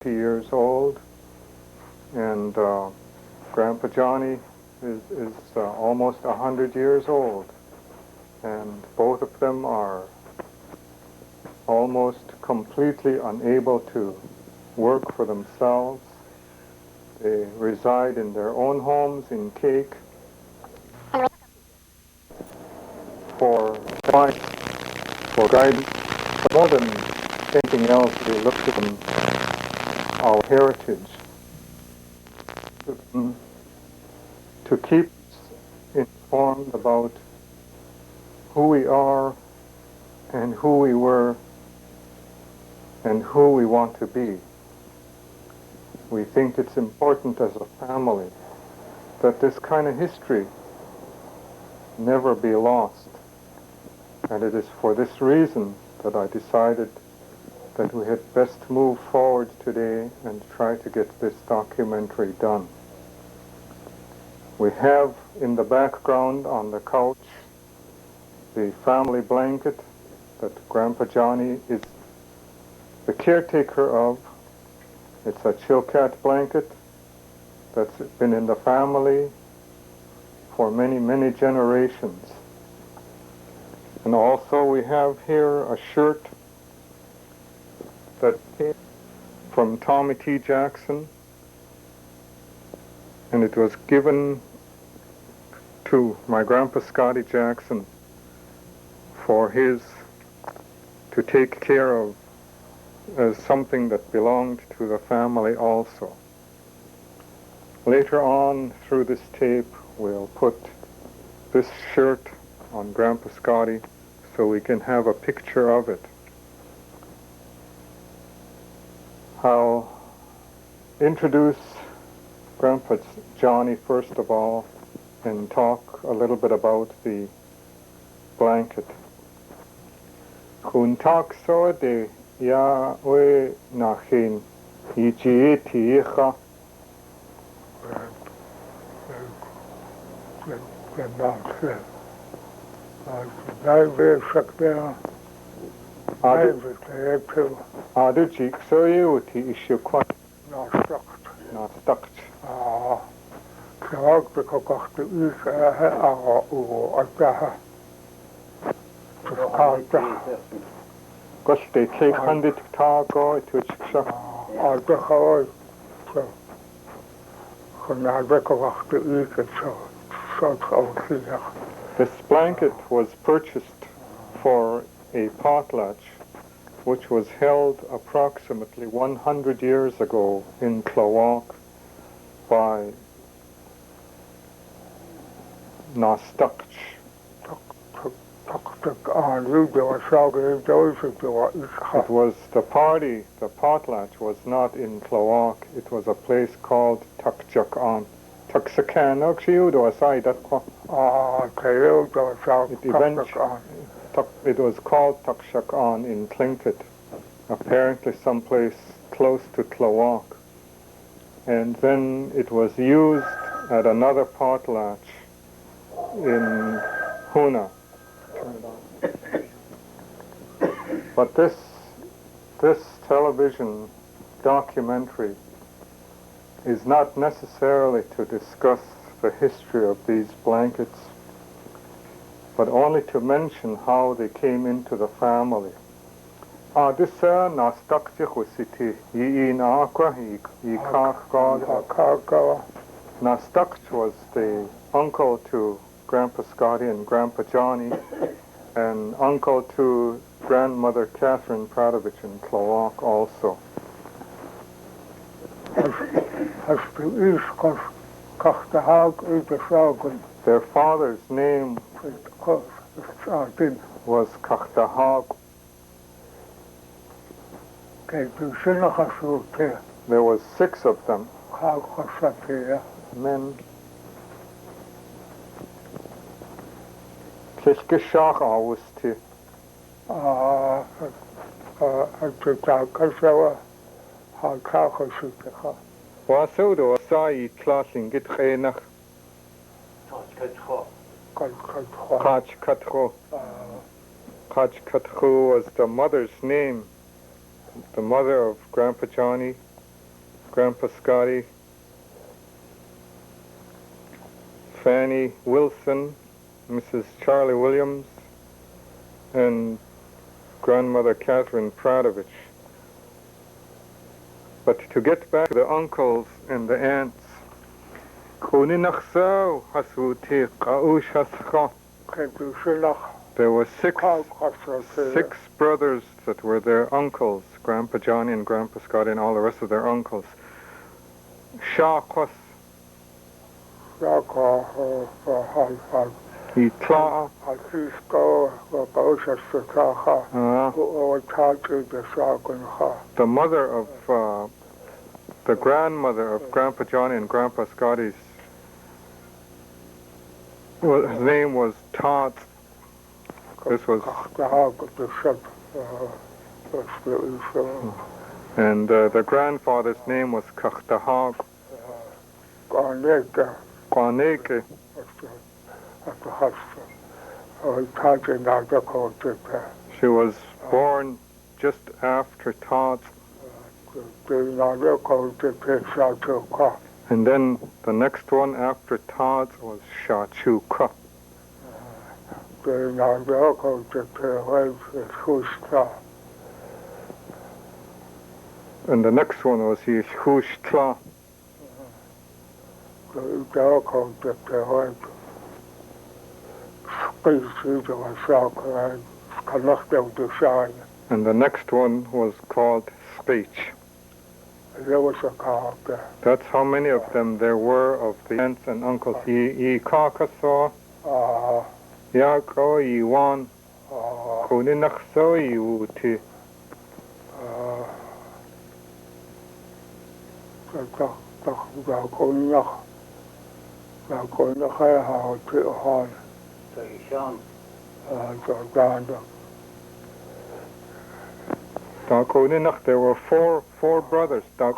years old, and Grandpa Johnny is almost 100 years old, and both of them are almost completely unable to work for themselves. They reside in their own homes in Cake. For advice, for guidance, but more than anything else, we look to them, our heritage, to keep us informed about who we are and who we were and who we want to be. We think it's important as a family that this kind of history never be lost. And it is for this reason that I decided that we had best move forward today and try to get this documentary done. We have in the background on the couch the family blanket that Grandpa Johnny is the caretaker of. It's a Chilkat blanket that's been in the family for many, many generations. And also we have here a shirt that came from Tommy T. Jackson, and it was given to my grandpa Scotty Jackson to take care of as something that belonged to the family also. Later on through this tape we'll put this shirt on Grandpa Scotty so we can have a picture of it. I'll introduce Grandpa Johnny first of all and talk a little bit about the blanket. Kun tak so de ya we nachin ichi Adujik so you issue quite not stuck. Because they take 100 tago to This blanket was purchased for a potlatch which was held approximately 100 years ago in Tlawak by Nastakch. It was the party, the potlatch was not in Tlawak, it was a place called Takchakan. Taksakan, it was called Takshakan in Tlingit, apparently someplace close to Tlawak. And then it was used at another potlatch in Huna. But this television documentary is not necessarily to discuss the history of these blankets, but only to mention how they came into the family. Nastakch was the uncle to Grandpa Scotty and Grandpa Johnny, and uncle to grandmother Catherine Pradovich in Tlawak also. Their father's name was Katch.adi. There was 6 of them, men. Katch.adi was the mother's name, the mother of Grandpa Johnny, Grandpa Scotty, Fanny Wilson, Mrs. Charlie Williams, and Grandmother Catherine Pradovich. But to get back to the uncles and the aunts, there were six brothers that were their uncles, Grandpa Johnny and Grandpa Scotty and all the rest of their uncles. Shaqas, the mother of the grandmother of Grandpa Johnny and Grandpa Scotty's, well, his name was Todd. This was, and the grandfather's name was Katch.adi. She was born just after Todd. And then the next one after Todd was Shachuka. And the next one was Yishushtra. And the next one was called Speech. That's how many of them there were of the aunts and uncles. Yi Kakasaw, Yako, Yiwan, Kuninakso, Yiwuti. There were four brothers. The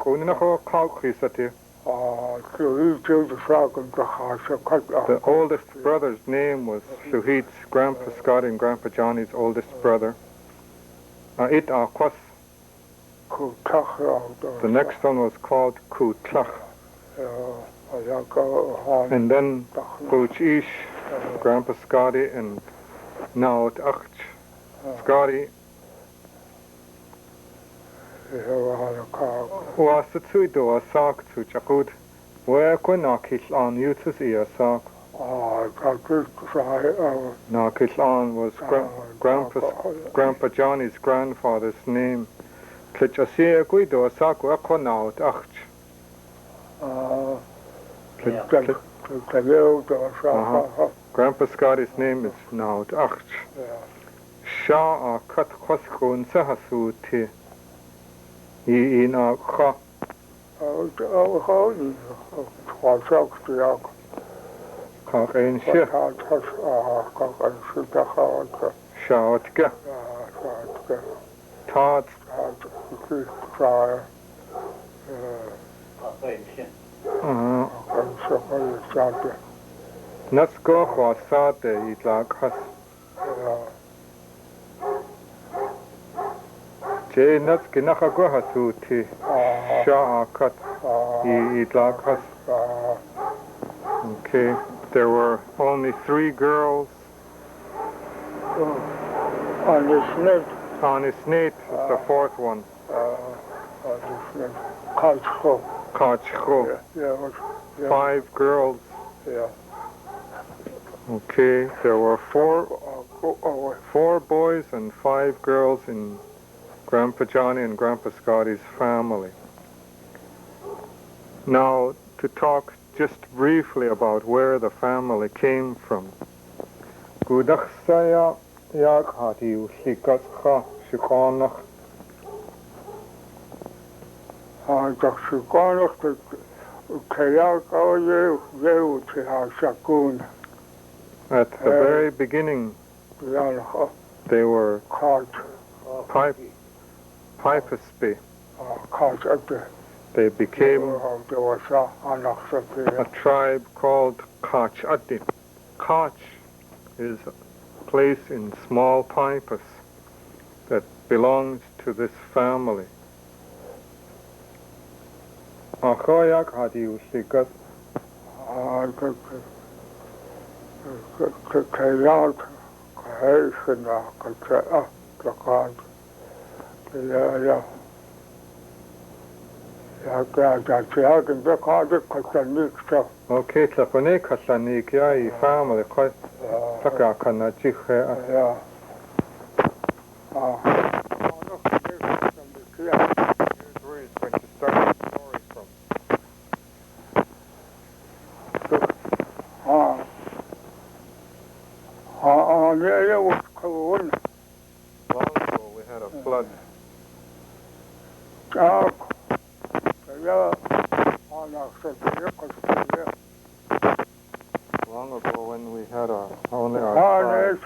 oldest brother's name was Shuhit's, Grandpa Scotty and Grandpa Johnny's oldest brother. The next one was called Kutlach. And then Kuchish, Grandpa Scotty, and Naut Ach Scotty. Wasatsuido Asak to Chakut, where Nakislan uses Iasak. Nakislan was Grandpa Johnny's grandfather's name. Kitchasia Guido Asak Wakonaut Ach. Grandpa Scotty's name is Naut Ach. Shah Kat Koskun Sahasuti. Shaotka. Todd. Let's go for Saturday, like us. Jay nuts Kinakaguhasuti, Sha'akat, Idlakas. Okay, there were only 3 girls. On his snake is the 4th one. Katch.adi. 5 girls. Okay, there were 4 boys and 5 girls in Grandpa Johnny and Grandpa Scotty's family. Now, to talk just briefly about where the family came from. Gudachsaya yakhati usikatcha shikonach. At the very beginning, they were Pipesby. They became a tribe called Katch.adi. Katch is a place in small Pipus that belongs to this family. Katch.adi usikas. Kayat kahesina kaya takad ya takin takad kasanikta. Okay, tlapone kasanik ya I family quite taka kanachiche. Yeah. Here's where he's going to start the story from. Yeah, was cool. Long ago we had a flood. Long ago when we had only our tribe.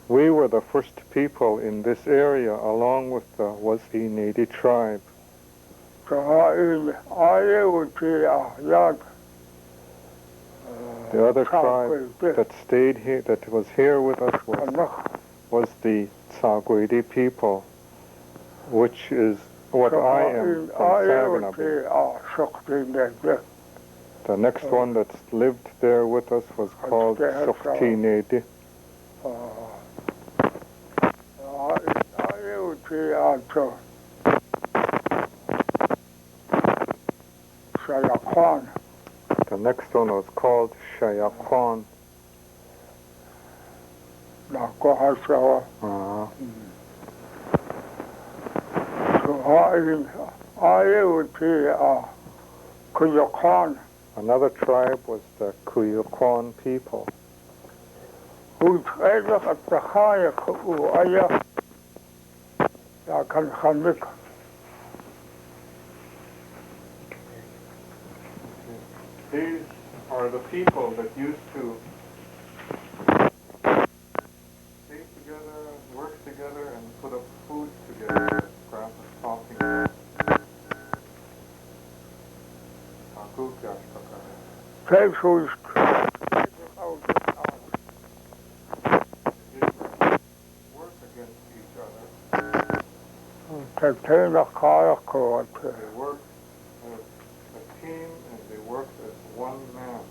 We were the first people in this area, along with the Tlingit tribe. The other tribe that stayed here, that was here with us, was the Tlingit people, which is what I am from Saginaw. The next one that lived there with us was called Tlingit. The next one was called Shayakwan. Another tribe was the Kuyukwan people. These are the people that used to stay together, work together, and put up food together, as Grant was talking about. Work against each other. They worked as a team and they worked as one man.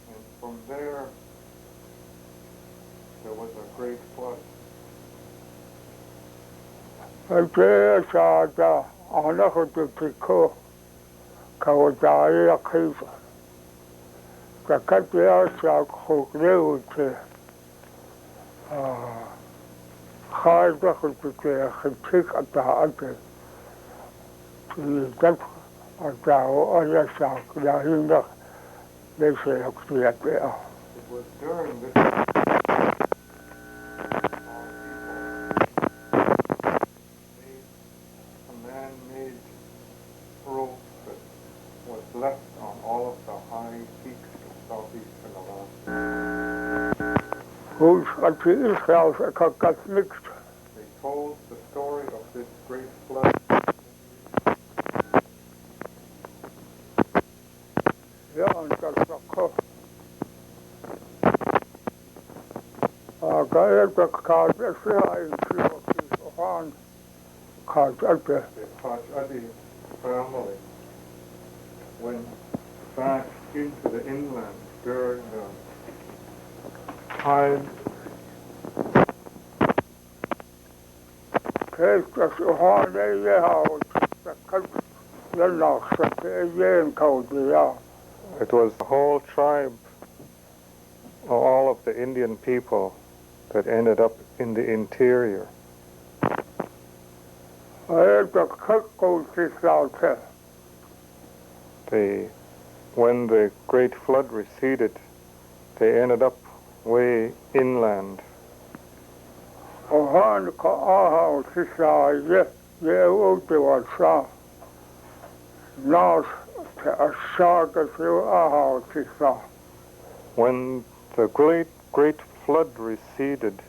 And from there was a great flood. It was during this a man-made rope that was left on all of the high peaks of southeastern Alaska. They told the story of this great flood. The Katch.adi family went back into the inland during the tide. It was the whole tribe, all of the Indian people that ended up in the interior. When the great flood receded, they ended up way inland. When the great flood receded,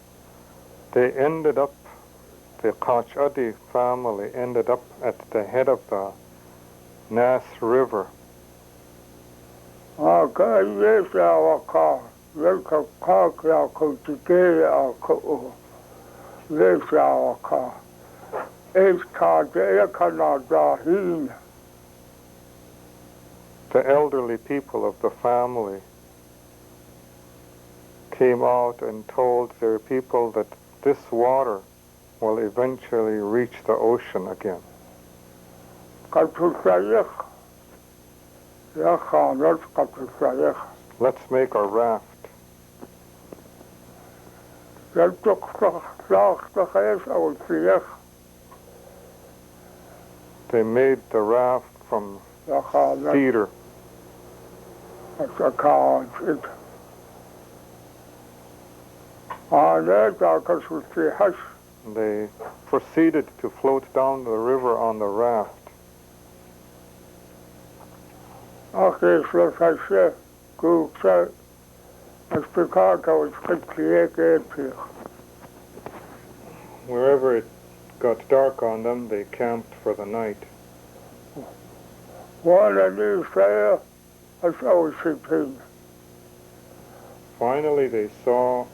they ended up the Katch.adi family ended up at the head of the Nass River. The elderly people of the family came out and told their people that this water will eventually reach the ocean again. Let's make a raft. They made the raft from cedar. They proceeded to float down the river on the raft. Wherever it got dark on them, they camped for the night. Finally, they saw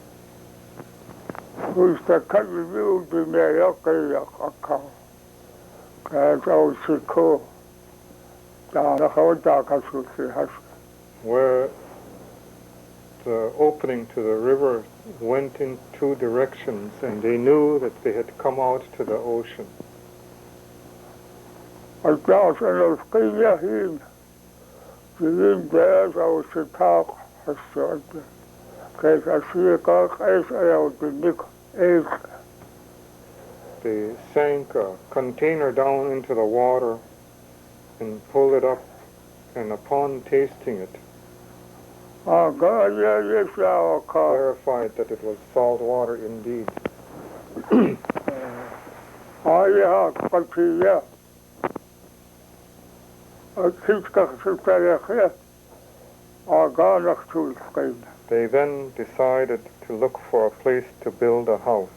where the opening to the river went in two directions, and they knew that they had come out to the ocean. They sank a container down into the water and pulled it up, and upon tasting it, clarified that it was salt water indeed. They then decided to look for a place to build a house.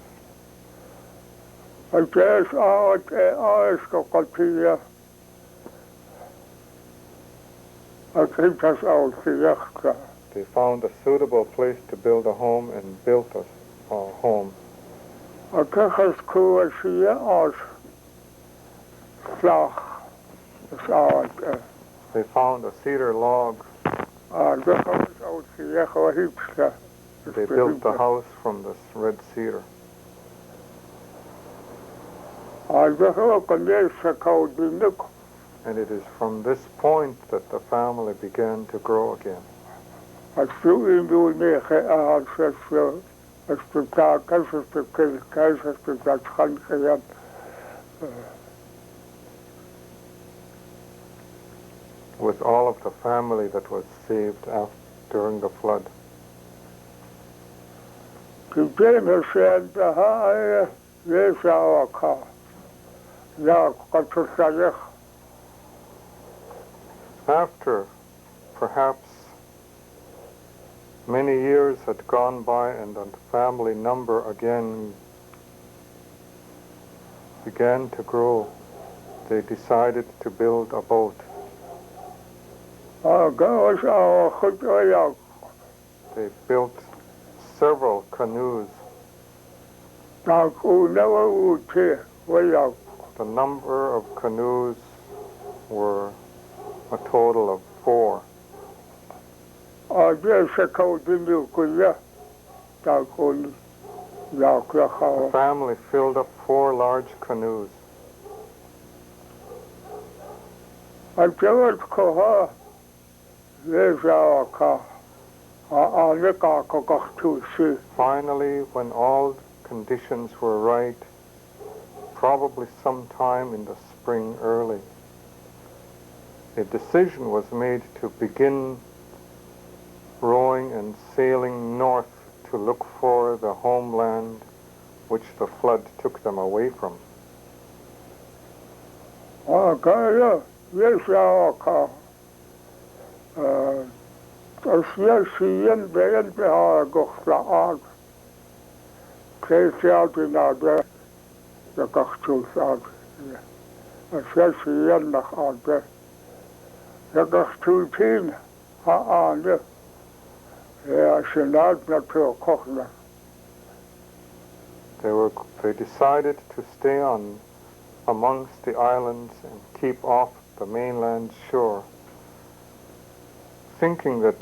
They found a suitable place to build a home and built a home. They found a cedar log. They built the house from this red cedar. And it is from this point that the family began to grow again. With all of the family that was saved during the flood. After perhaps many years had gone by and the family number again began to grow, they decided to build a boat. They built several canoes. The number of canoes were a total of 4. The family filled up 4 large canoes. Finally, when all conditions were right, probably sometime in the spring early, a decision was made to begin rowing and sailing north to look for the homeland which the flood took them away from. ja kachtuus aan. Als je jennig aan bent. Ja kachtuus tien aan de. Ja, als je naad met veel kochen. They decided to stay on amongst the islands and keep off the mainland shore, thinking that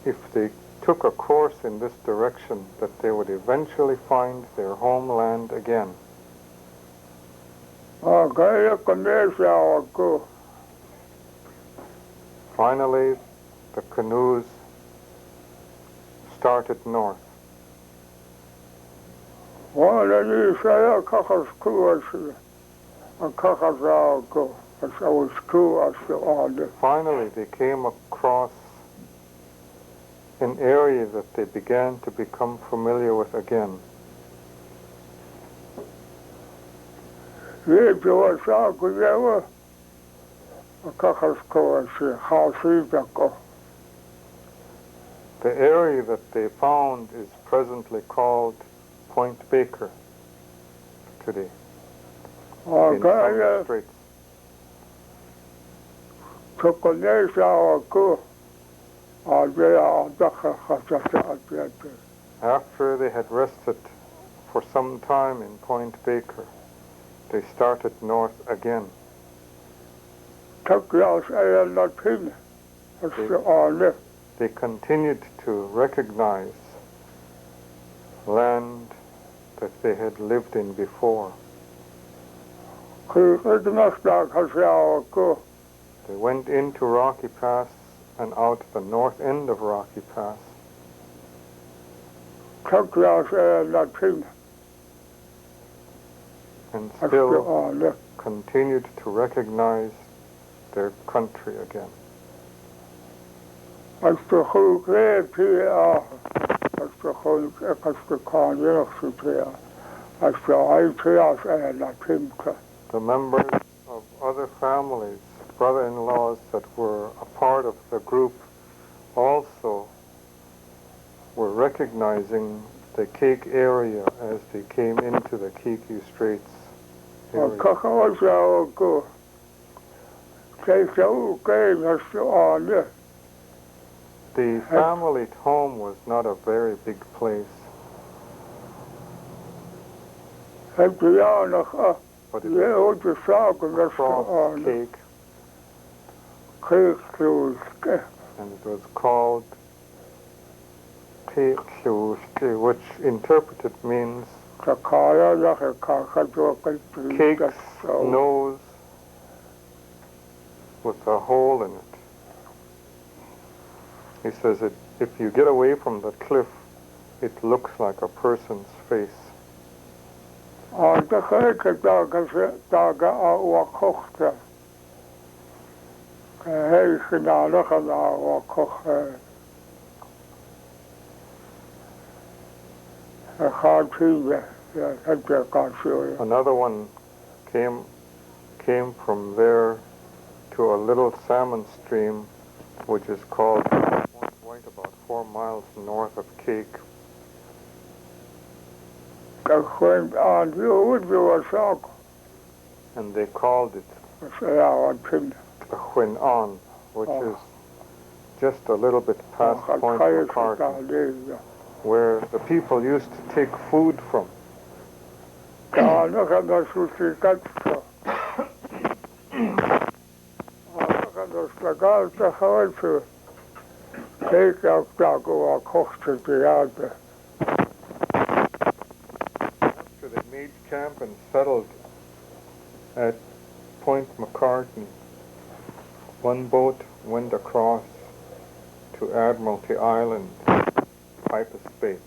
if they took a course in this direction, that they would eventually find their homeland again. Finally, the canoes started north. Finally, they came across an area that they began to become familiar with again. The area that they found is presently called Point Baker today, in some straits. After they had rested for some time in Point Baker, they started north again. They continued to recognize land that they had lived in before. They went into Rocky Pass and out the north end of Rocky Pass. And still continued to recognize their country again. The members of other families, brother-in-laws that were a part of the group, also were recognizing the Cake area as they came into the Kiki Straits area. The family home was not a very big place, but it was across Cake, and it was called Cake, which interpreted means cake's nose with a hole in it. He says that if you get away from the cliff, it looks like a person's face. Another one came from there to a little salmon stream, which is called Point White, about 4 miles north of Cake. And they called it Orgin, which is just a little bit past Point McCartney, where the people used to take food from. After they made camp and settled at Point McCartney, one boat went across to Admiralty Island, Pipes Bay.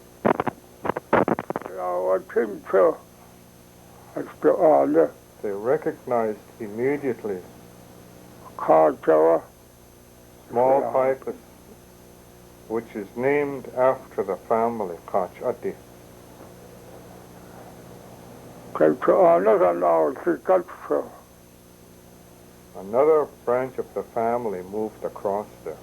They recognized immediately small Pipes, which is named after the family, Katch.adi. Another branch of the family moved across there.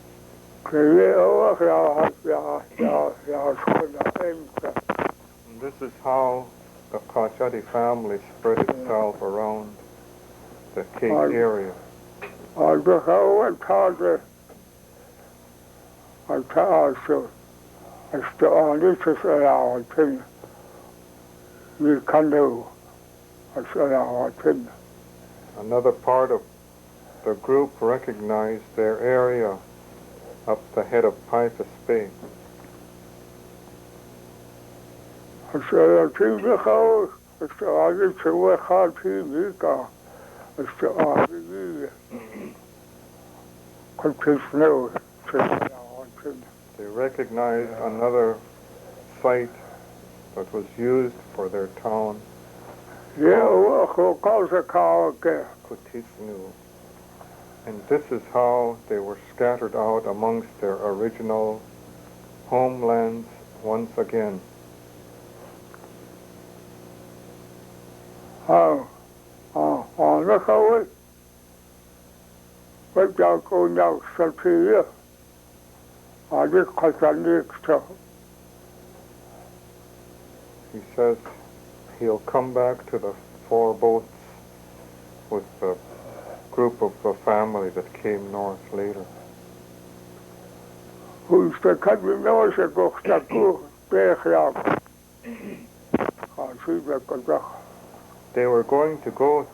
And this is how the Katch.adi family spread itself around the Cape area. I just always thought that I still on this is our thing. We can do. I said our thing. Another part of the group recognized their area up the head of Pipus Bay. I said I think the house. I said I need to work hard to make a. I said I need continue to our thing. They recognized another site that was used for their town, Yeah, well, cause a car again. Kutisnu. And this is how they were scattered out amongst their original homelands once again. Look how it. But y'all go now, Sapir. I just cut that next stuff. He says he'll come back to the 4 boats with the group of the family that came north later. Who's the country knows a go stuck go back out. I see that go. They were going to go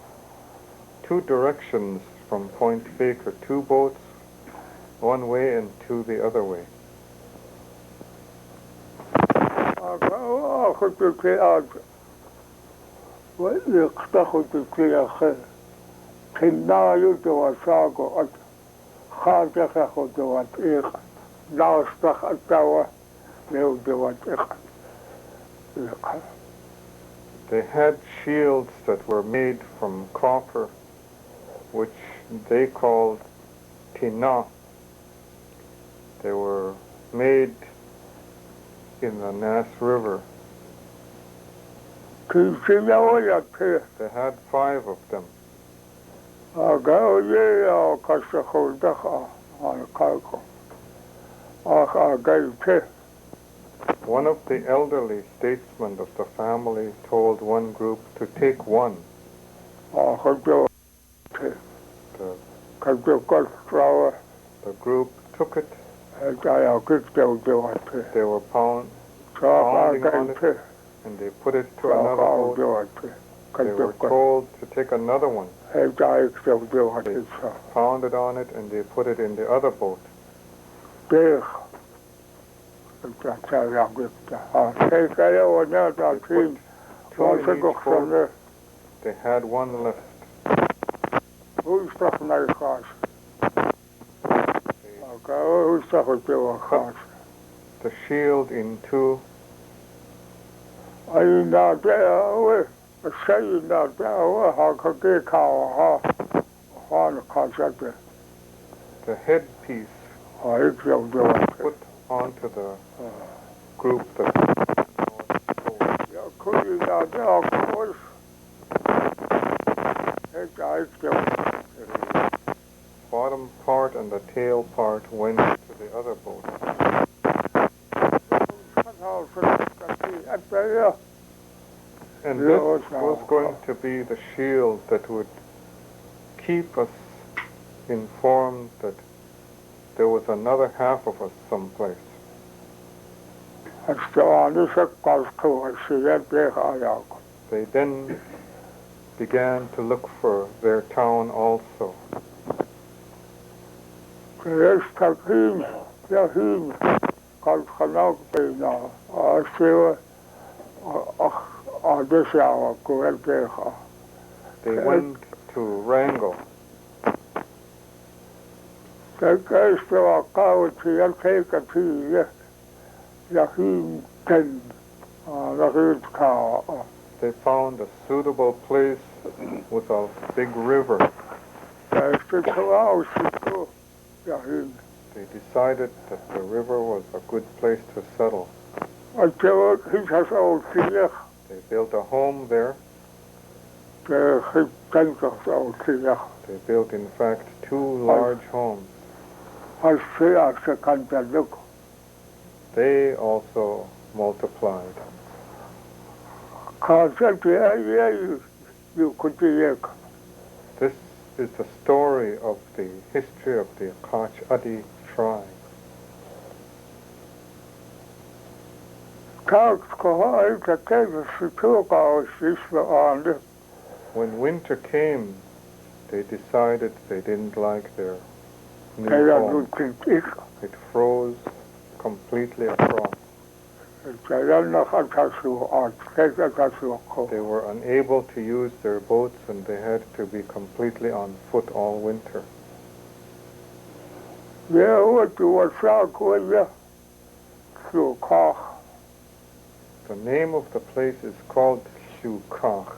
2 directions from Point Baker, 2 boats, one way and 2 the other way. Could you clear out? What you stuck with the clear head? Can now you do a sago at Hardaka do what ich now stuck at tower, they'll do what ich. They had shields that were made from copper, which they called tina. They were made in the Nass River. They had 5 of them. One of the elderly statesmen of the family told one group to take one. The group took it. They were pounding on it, and they put it to another boat. They were told to take another one. They pounded on it, and they put it in the other boat. They put 2 in each boat. They had 1 left. Who's talking about cars? Who's talking about cars? The shield in 2. Are you not there? Say you not there? How could they call on the concept? The headpiece put onto the group that could you not there? Of course. the bottom part and the tail part went to the other boat. And this was going to be the shield that would keep us informed that there was another half of us someplace. They then began to look for their town also. They went to Wrangell. They found a suitable place with a big river. They decided that the river was a good place to settle. They built a home there. They built, in fact, 2 large homes. They also multiplied. Katch.adi you could be This is the story of the history of the Katch.adi tribe. When winter came, they decided they didn't like their new home. It froze completely across. They were unable to use their boats and they had to be completely on foot all winter. The name of the place is called Katch.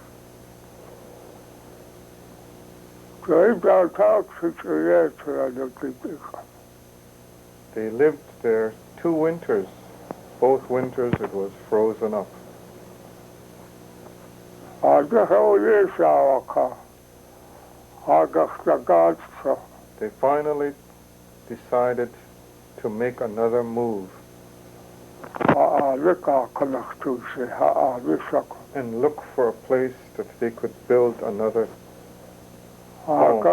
They lived there 2 winters. Both winters it was frozen up. They finally decided to make another move and look for a place that they could build another home.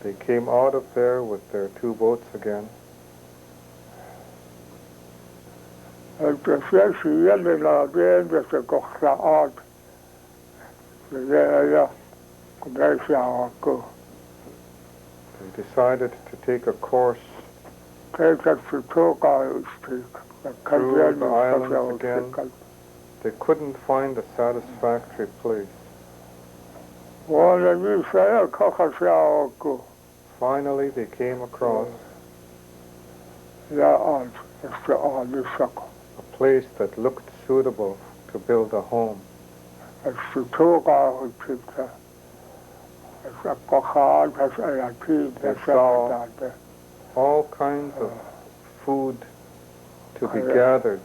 They came out of there with their 2 boats again. They decided to take a course through the islands again. They couldn't find a satisfactory place. Finally, they came across a place that looked suitable to build a home. They saw all kinds of food to be gathered.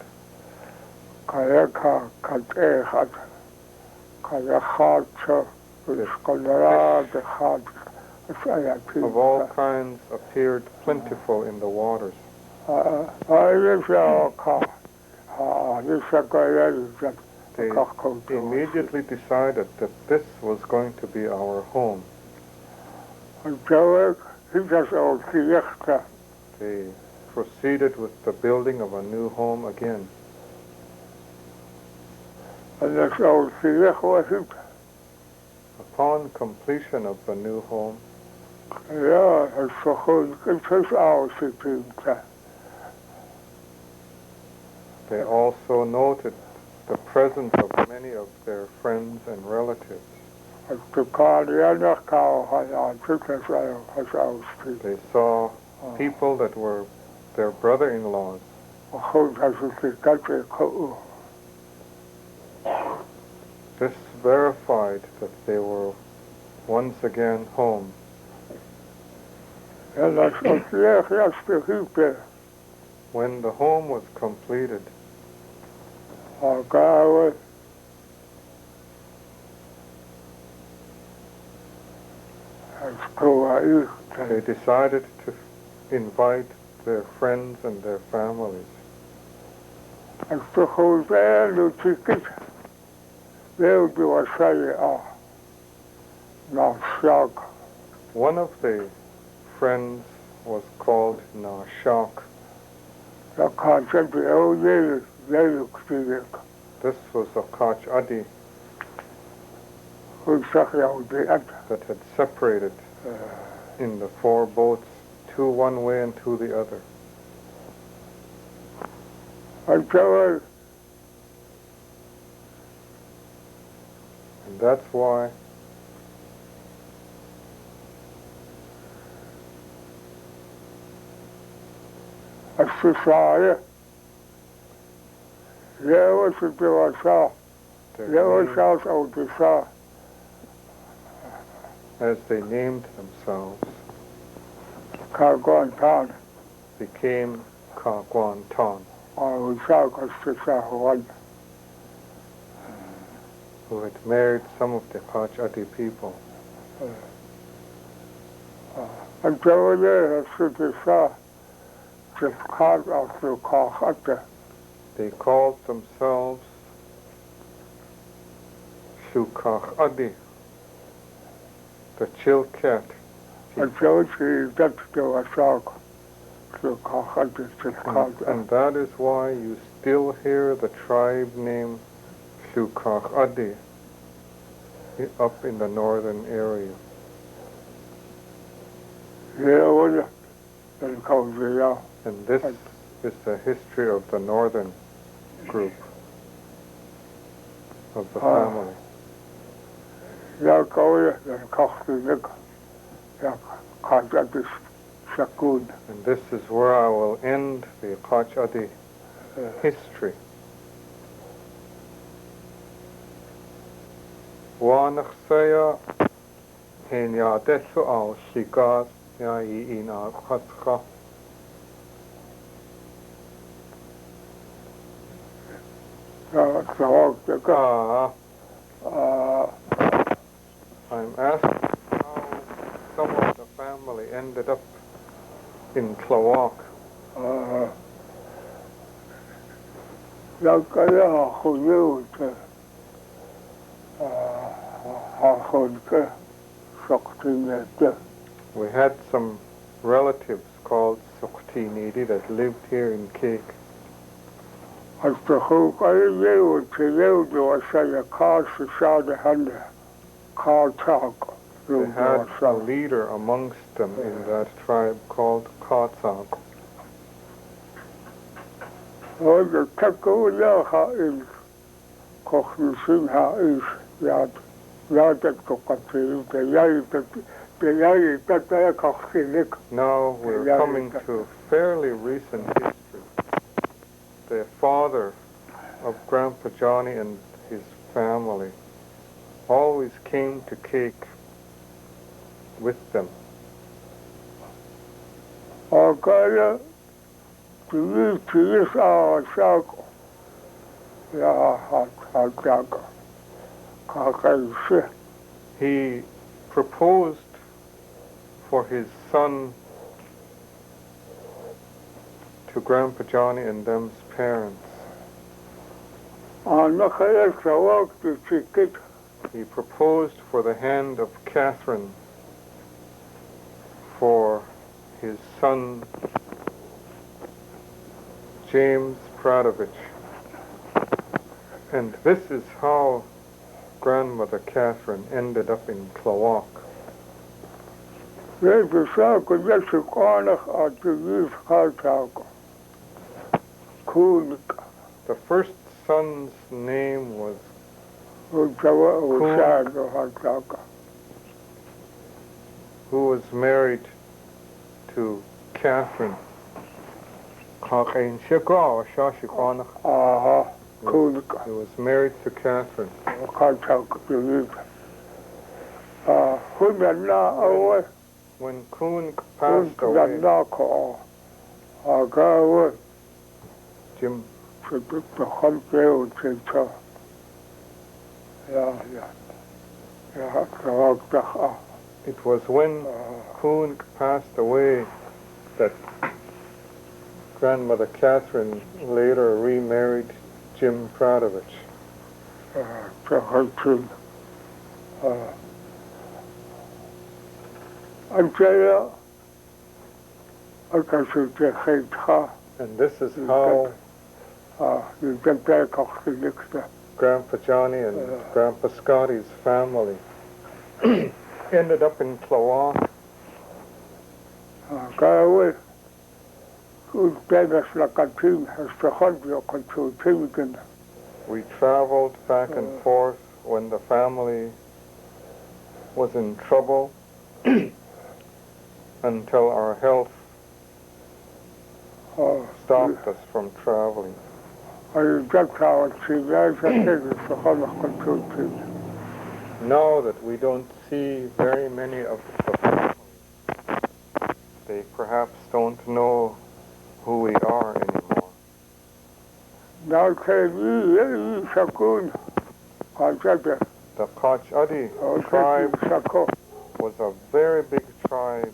Of all kinds appeared plentiful in the waters. They immediately decided that this was going to be our home. They proceeded with the building of a new home again. Upon completion of the new home, they also noted the presence of many of their friends and relatives. They saw people that were their brother-in-laws. This verified that they were once again home. When the home was completed, they decided to invite their friends and their families. One of the friends was called Nashak. This was a Katch.adi that had separated in the 4 boats, 2 one way and 2 the other. And that's why as they named themselves, became Kagwantan, who had married some of the Katch.adi people. Tilkat of the Katch.adi. They called themselves Katch.adi, the Chilkat And people. so that's the talk to Katch.adi, Tilkat. And that is why you still hear the tribe name Katch.adi up in the northern area. Yeah, and comes here. And this is the history of the northern group of the family. Yeah, go and Katch.adi, yeah, Katch.adi, Shakun. And this is where I will end the Katch.adi history. Wanachsaya henyadesu al shikas ya in al khatka. I'm asking how some of the family ended up in Tlawak. We had some relatives called Katch.adi that lived here in Cake. Als de groep leeuwen te leeuwen was zijn kaarsen zouden handen kaartzaak. They had a leader amongst them in that tribe called Katch. De tekkoelega in kochnusin ha is ja dat kokateel de jij dat kochgelik. Now we're coming to fairly recent history. The father of Grandpa Johnny and his family always came to Cake with them. Okay, to our circle. Ja, He proposed for his son to Grandpa Johnny and them's parents. He proposed for the hand of Catherine for his son James Pradovich. And this is how Grandmother Catherine ended up in Tlawak. The first son's name was who was married to Catherine. He was married to Catherine. When Kuhn passed away, Jim, it was when Kuhn passed away that Grandmother Catherine later remarried Jim Pradovich. And this is how Grandpa Johnny and Grandpa Scotty's family ended up in Tlawak. We traveled back and forth when the family was in trouble until our health stopped us from traveling. Now that we don't see very many of the family, they perhaps don't know who we are anymore. The Katch.adi tribe was a very big tribe.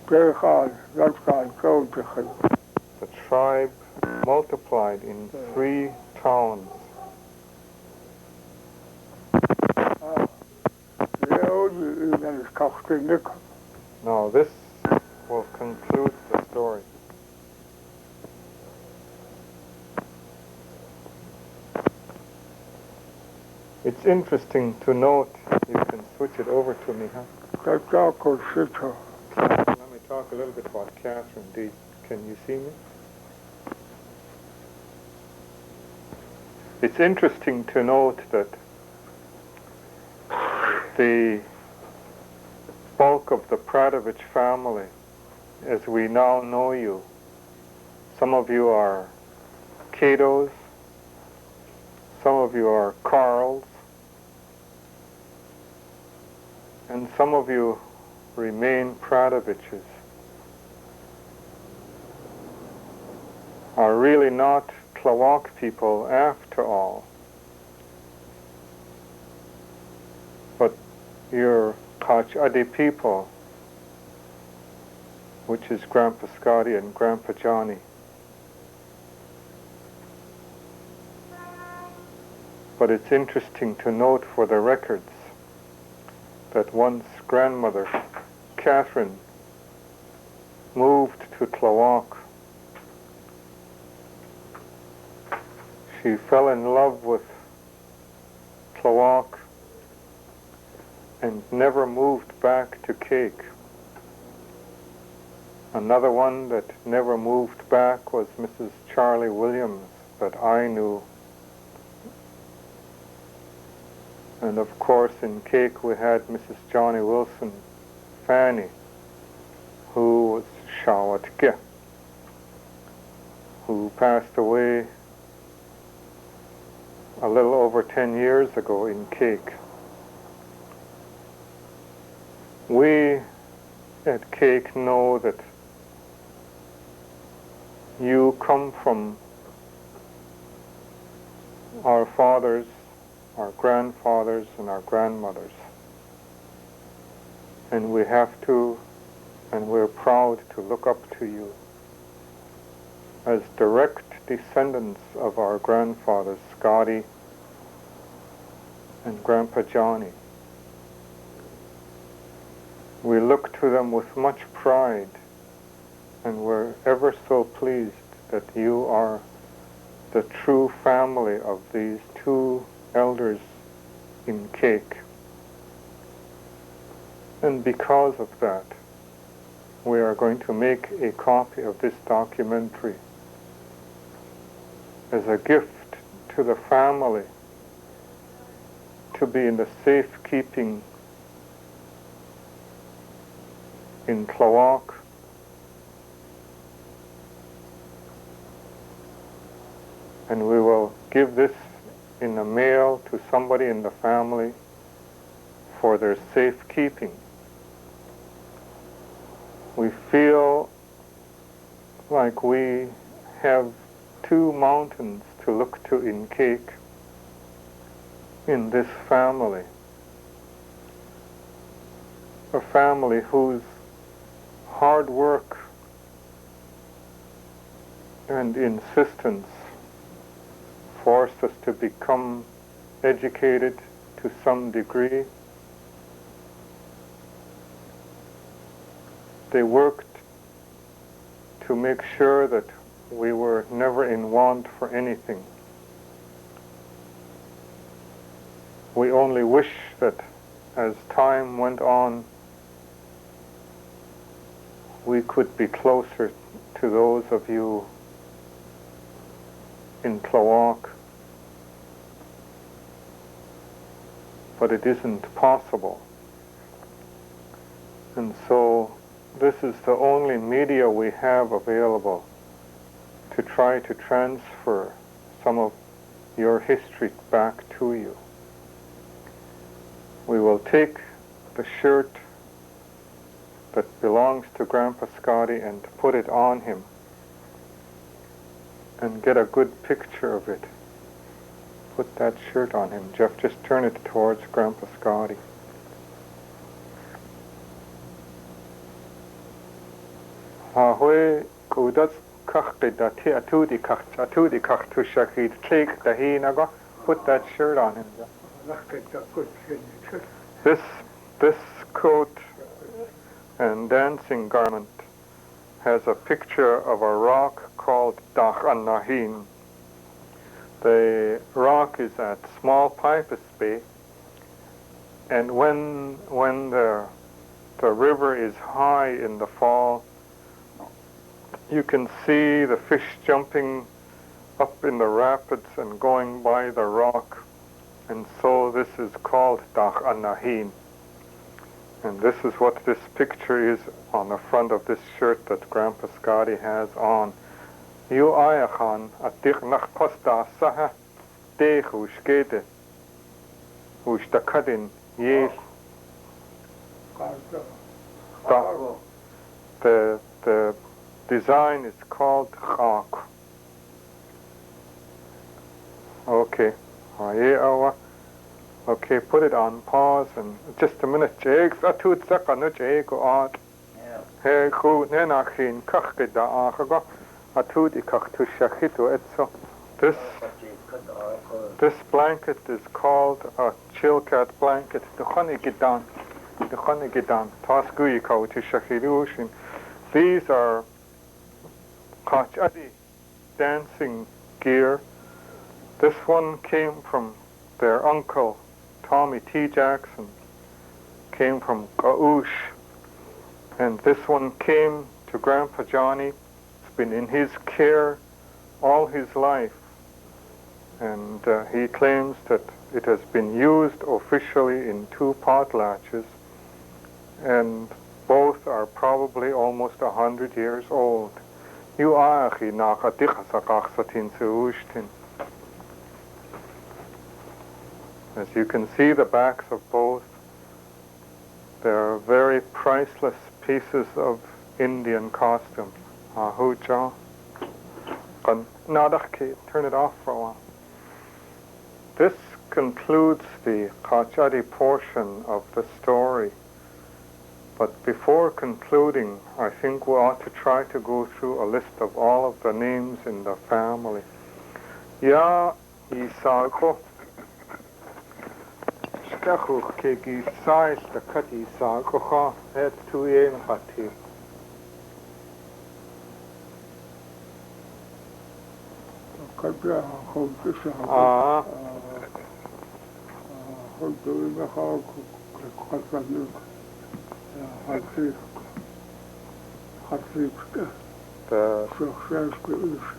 The tribe multiplied in 3 towns. Now this will conclude the story. It's interesting to note, you can switch it over to me, huh? Let me talk a little bit about Katch.adi. Can you see me? It's interesting to note that the bulk of the Pradovich family, as we now know you, some of you are Catos, some of you are Carls, and some of you remain Pradoviches, are really not Tlawak people after all, but you're Katch.adi people, which is Grandpa Scotty and Grandpa Johnny. But it's interesting to note for the records that once grandmother Catherine moved to Tlawak, she fell in love with Tlawak and never moved back to Cake. Another one that never moved back was Mrs. Charlie Williams that I knew. And of course in Cake we had Mrs. Johnny Wilson Fanny, who was Shawatke, who passed away a little over 10 years ago in Cake. We at Cake know that you come from our fathers, our grandfathers, and our grandmothers. And we have to, and we're proud to look up to you as direct descendants of our grandfathers, Scotty and Grandpa Johnny. We look to them with much pride, and we're ever so pleased that you are the true family of these 2 elders in Cake. And because of that, we are going to make a copy of this documentary as a gift to the family to be in the safekeeping in Tlawak, and we will give this in the mail to somebody in the family for their safekeeping. We feel like we have 2 mountains to look to in Cake in this family. A family whose hard work and insistence forced us to become educated to some degree. They worked to make sure that we were never in want for anything. We only wish that as time went on, we could be closer to those of you in Tlawak, but it isn't possible. And so this is the only media we have available to try to transfer some of your history back to you. We will take the shirt that belongs to Grandpa Scotty and put it on him and get a good picture of it. Put that shirt on him. Jeff, just turn it towards Grandpa Scotty. Kwe kudas Katch.adi Katch.adi Tushakid Tlingit History. Put that shirt on him. This coat and dancing garment has a picture of a rock called Katch.adi. The rock is at Small Pipus Bay, and when the river is high in the fall, you can see the fish jumping up in the rapids and going by the rock, and so this is called Katch.adi. And this is what this picture is on the front of this shirt that Grandpa Scotty has on. You ayachan at dich nach posta saha de hushkede hushtakadin yes. The design is called chak. Okay. Okay, put it on pause and just a minute. Jake, atut sakanu Jake on. Hey, ku nenachin kachke da achaga. This blanket is called a chilkat blanket. These are Katch.adi dancing gear. This one came from their uncle, Tommy T. Jackson, came from Gaush, and this one came to Grandpa Johnny. Been in his care all his life, and he claims that it has been used officially in 2 potlatches, and both are probably almost 100 years old. As you can see the backs of both, they're very priceless pieces of Indian costume. Turn it off for a while. This concludes the Katch.adi portion of the story. But before concluding, I think we ought to try to go through a list of all of the names in the family. Ya Isako. Shkachuch kegi sais the kat Isako het tu yen hati.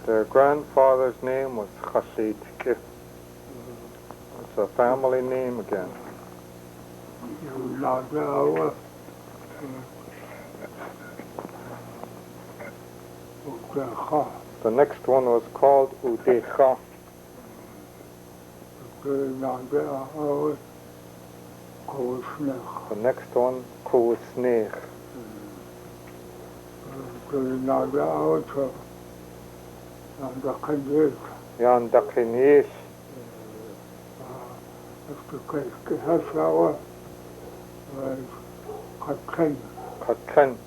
Their grandfather's name was Chassid. It's a family name again. The next one was called Udecha. The next one, Kuusnech. Jan Dakinesh. Katchen.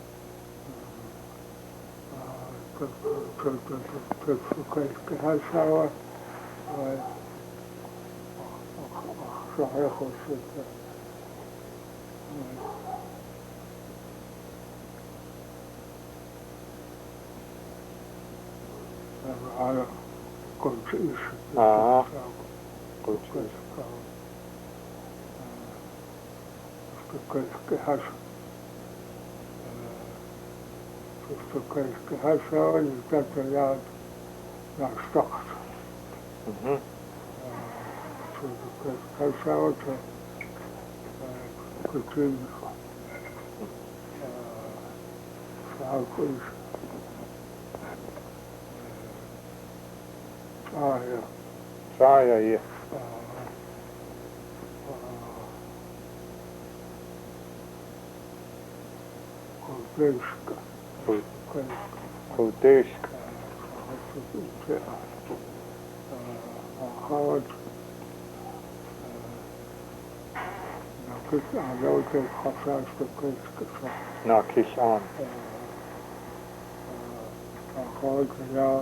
Shaya, Kudeshka. Nakishan. Orgin, ja,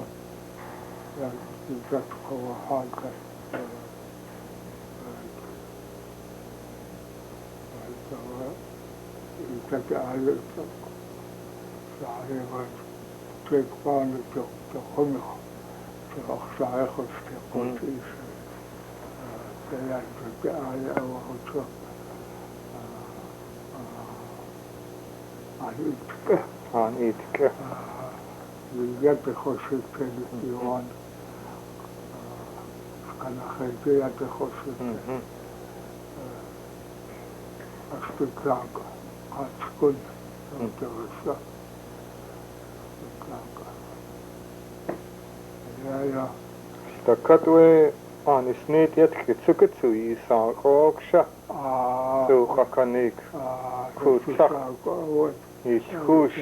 dat gewoon Orgin. Katch.adi, صحيح تكبان تخنق تأخذ تقول إيش سيان Katch.adi أو خطوة عن إيتك يبي خشيت في الديوان كان خيتي يبي خشيت استقلاق هتكون متوسط ja. Stakatwe an isneet yetke tsuketsu isa oksha so khakanik kutsak iskush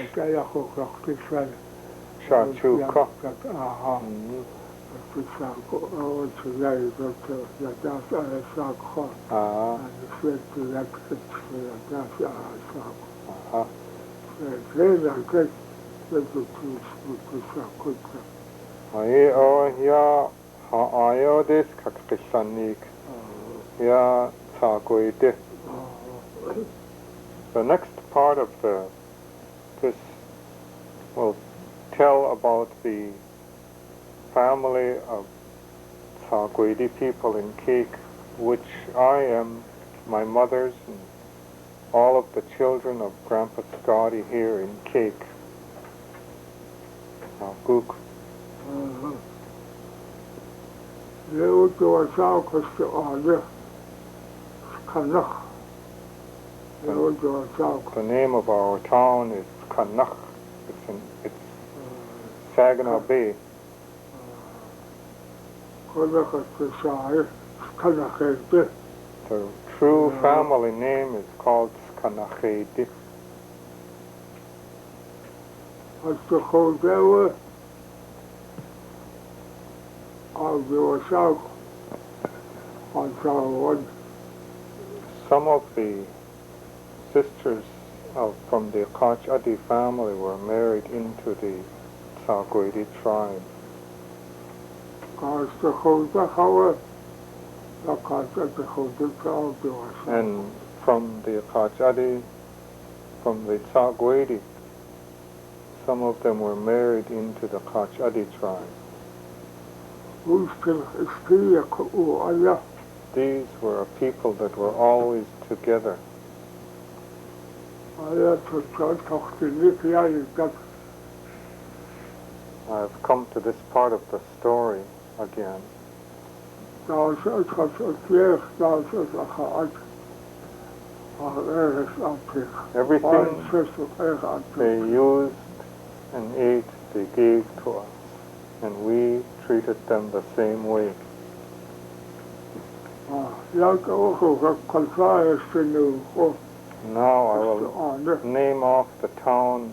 shachuka Ai o ya ha ayo des kakishanik ya tsagoide. The next part of this will tell about the family of Tlingit people in Cake, which I am, my mother's, and all of the children of Grandpa Scotty here in Cake. Gook. The name of our town is Kanach. It's Saginaw Bay. The true family name is called Katch.adi. Some of the sisters from the Katch.adi family were married into the Tlingit tribe. And from the Katch.adi, from the Tlingit, some of them were married into the Katch.adi tribe. These were a people that were always together. I've come to this part of the story again. Everything they used and ate, they gave to us, and we treated them the same way. Now I will name off the towns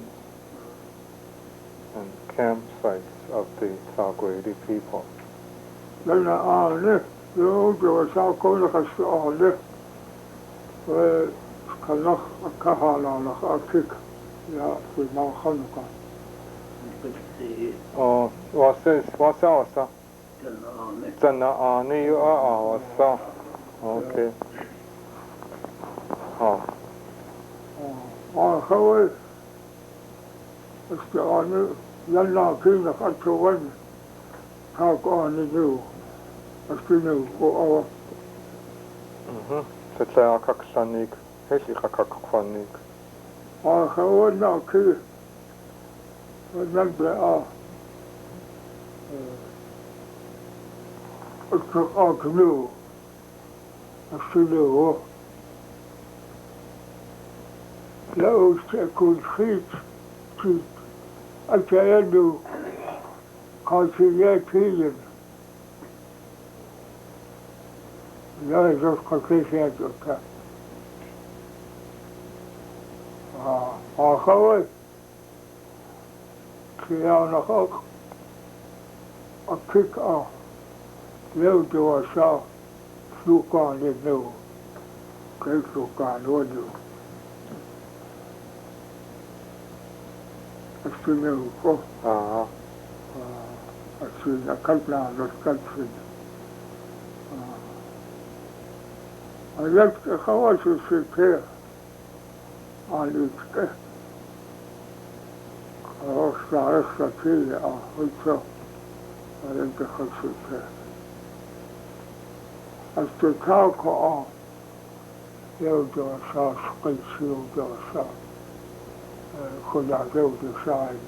and campsites of the Tlingit people. Oh, what's that? Tlingit you are what's okay. Tetla kaksanik, heshi kakakwanik. لو تكون خيط أتيادو قاسيات هي لا يجوز قاسيات أكا أخوي كيانا خاق أكيك لو دواسا سوقان لنو كيف سوقان ودو أصير أكلنا نسكت أجلت خواص السكير عليك خواص عرفت فيه أخذته أنت خلصت استكاكو يوجو أساس قيس يوجو أساس خدا يوجو ساعد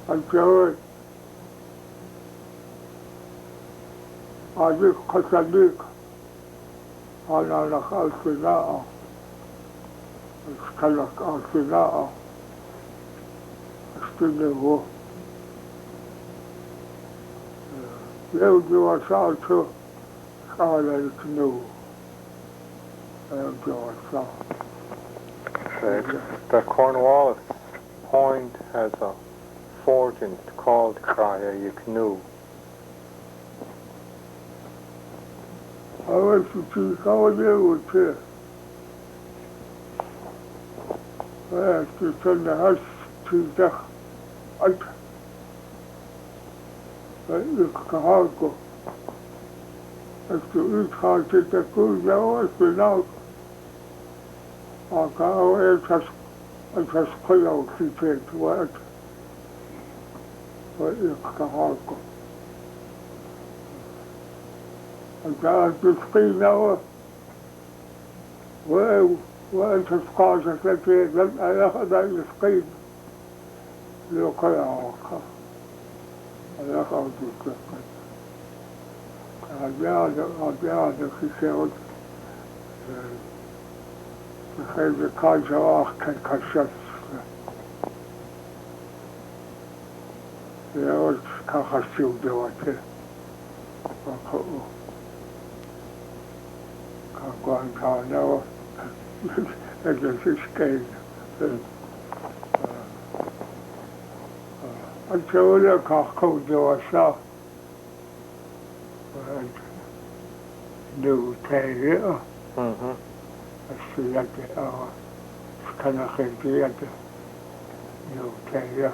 الجواد عليك قتليك على لك الفناء اسكلك الفناء استنه يوجو أساسه قال الكنو يوجو أساسه The Cornwallis Point has a fortune called Katch.adi. أول شيء قال يوجو تستنى هش تدخ أنت فإقهاكو أستوئيت خالتي تكون جواز بناك أقاو أتسقيا في فيت وقت فإقهاكو أنت تسقينا وأتسقاك في لم أخذ يسقين لقياك أخذ يسقين أبياد خسرت بخير كاجواخ كالكشف يوجد كخشيو دواتي وقعوا كاقوان كانوا أجلس إشكين أنتولي كاقو دواسا نو تايرئة السيادة سكنا خلقية نو تايرئة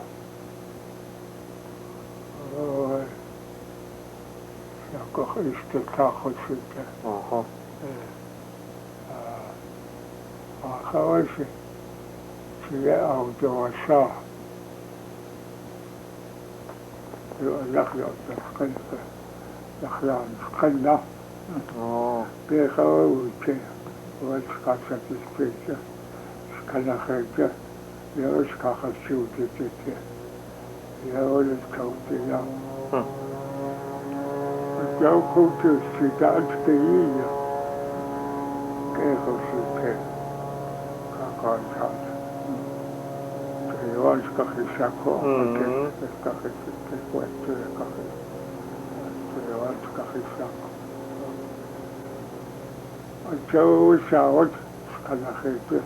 شاكو استكاخو سيدة أخواتي سيئة أو دواسا يؤلق يخلق سقنا بيخوتي واتقاسة سبيتة سكنا خيتة يوشكا خسيوتي تيتي يولد كوتي يا الجو كوتي السيدة أتكيية كيخو سيكي كاكان شاد يوشكا خساكو أكيكا خسيكي واتوكا يوشكا خساكو الجو ساوت سكنا خيتة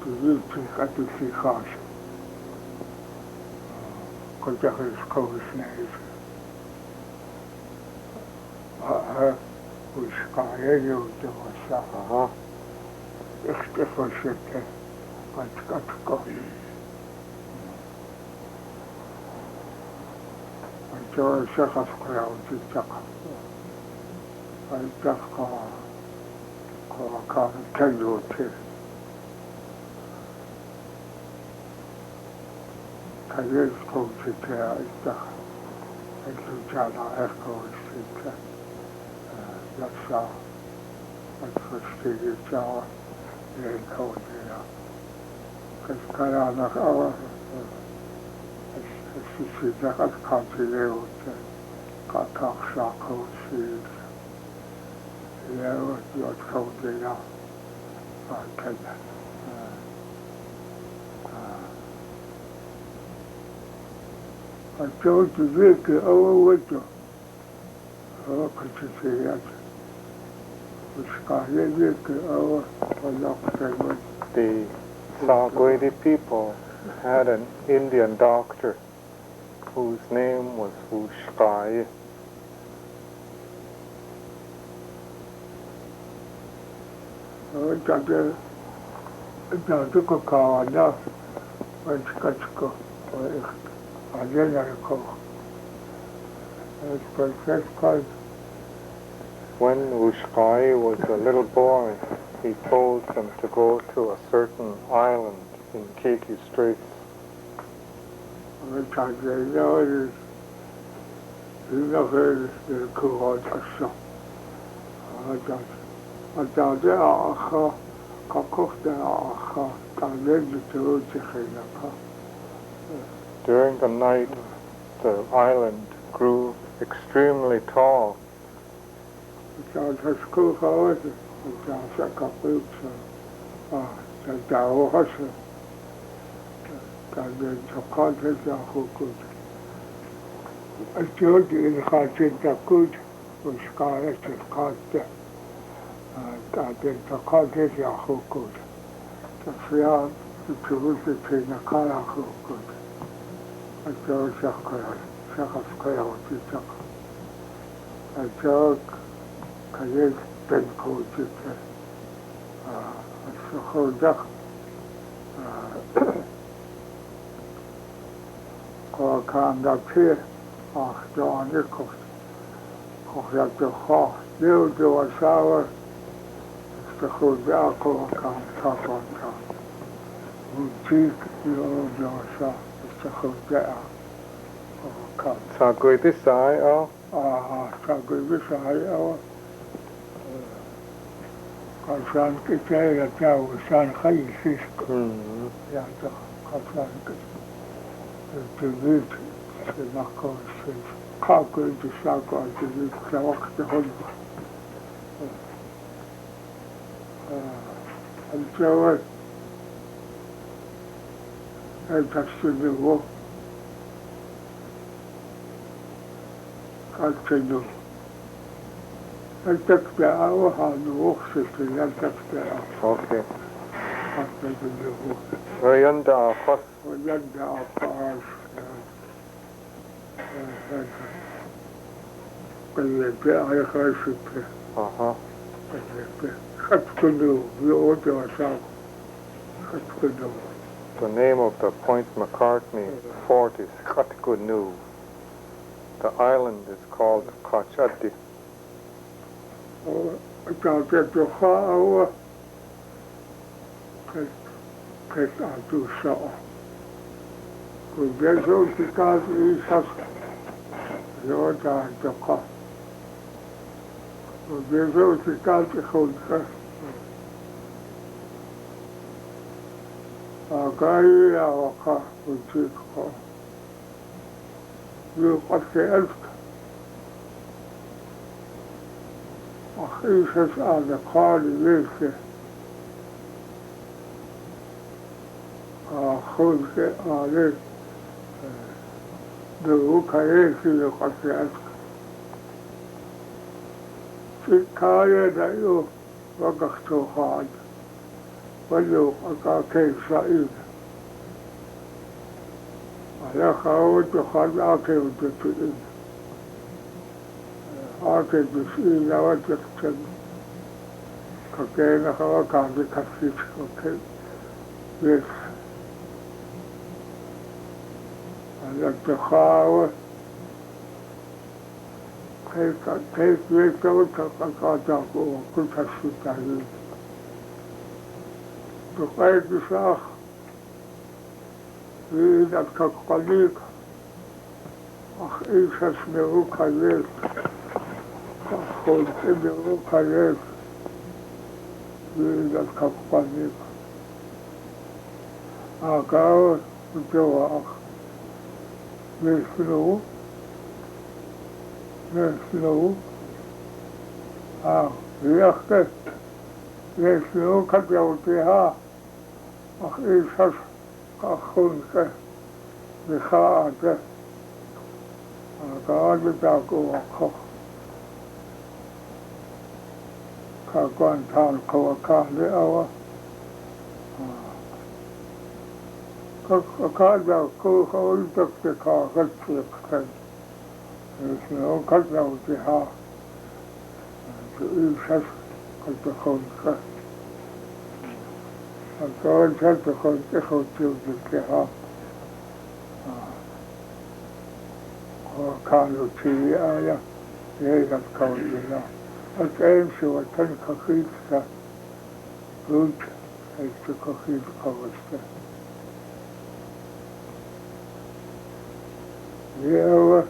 تجيب تيخاتي في خاش كنت أخذ قوس نايف وشقايا ودوسا اختفى شتى أتكتكو الجو شخص قراوتي تقف التقى كان كيوتي كيف كوتي كأيتها الرجال أخوتي يسعى الفستيجي جاء للكوتي كيف كان أنا أول السيدة قد كانت ليوتي كأخشى كوتي يوتي كوتي كذا الجوز ذيك أول وجه هو كنت سيئات وشقايا ذيك أول ولا The Katch.adi people had an Indian doctor whose name was Wushkai. Tuko kawana Wenskatsko Adenarko. When Ushkai was a little boy, he told them to go to a certain island in Keiki Straits. During the night, the island grew extremely tall. Okay. The name of the Point McCartney fort is Katch.adi. The island is called Katch.adi. Going to go to the house. Or Carlo T. Aya, Yagas Kaudina. At aims to attend Coquita, good as the Coquita Costa. Yeah,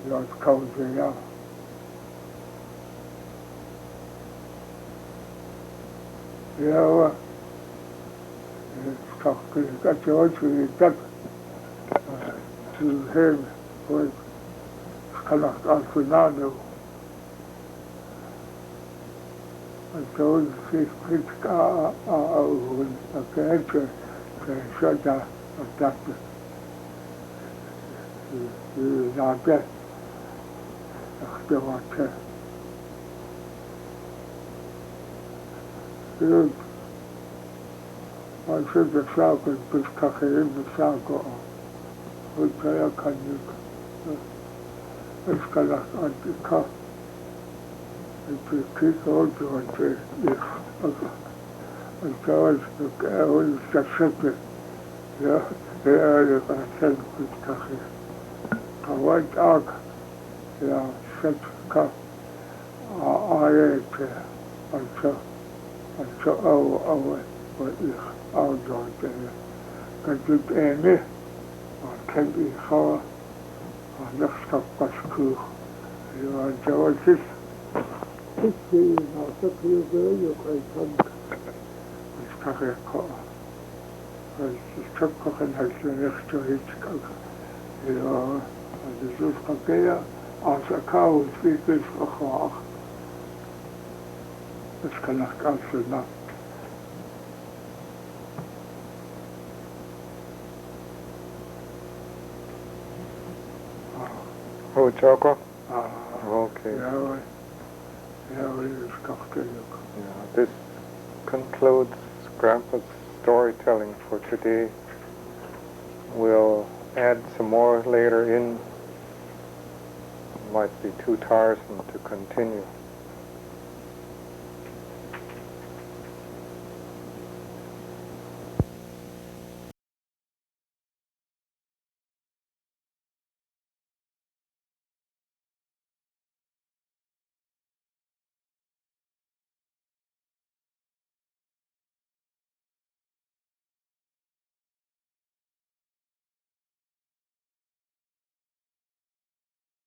Las Kaudina. Yeah, it's talking got the other that to him was kind of Alfinado. And so he picked when the answer shut down that not that the water. I said the Falcon was talking in the Falcon. Which I can it's kind of on the cup. It's a kick out to it. And so I was just simply, yeah, they're going to send good coffee. I went out, yeah, sent cup. I ate until what is all done there. Because it's any, or can be for, or next up was cool. You know, there was this, you know, so you go, you can come. It's not a call. It's a cooking has the next to his cook. You know, and the juice cocktail, also cows, because of it's kind of also not. Oh, Choco? Okay. Yeah, it's cocktail. Yeah, this concludes Grandpa's storytelling for today. We'll add some more later in. Might be too tiresome to continue.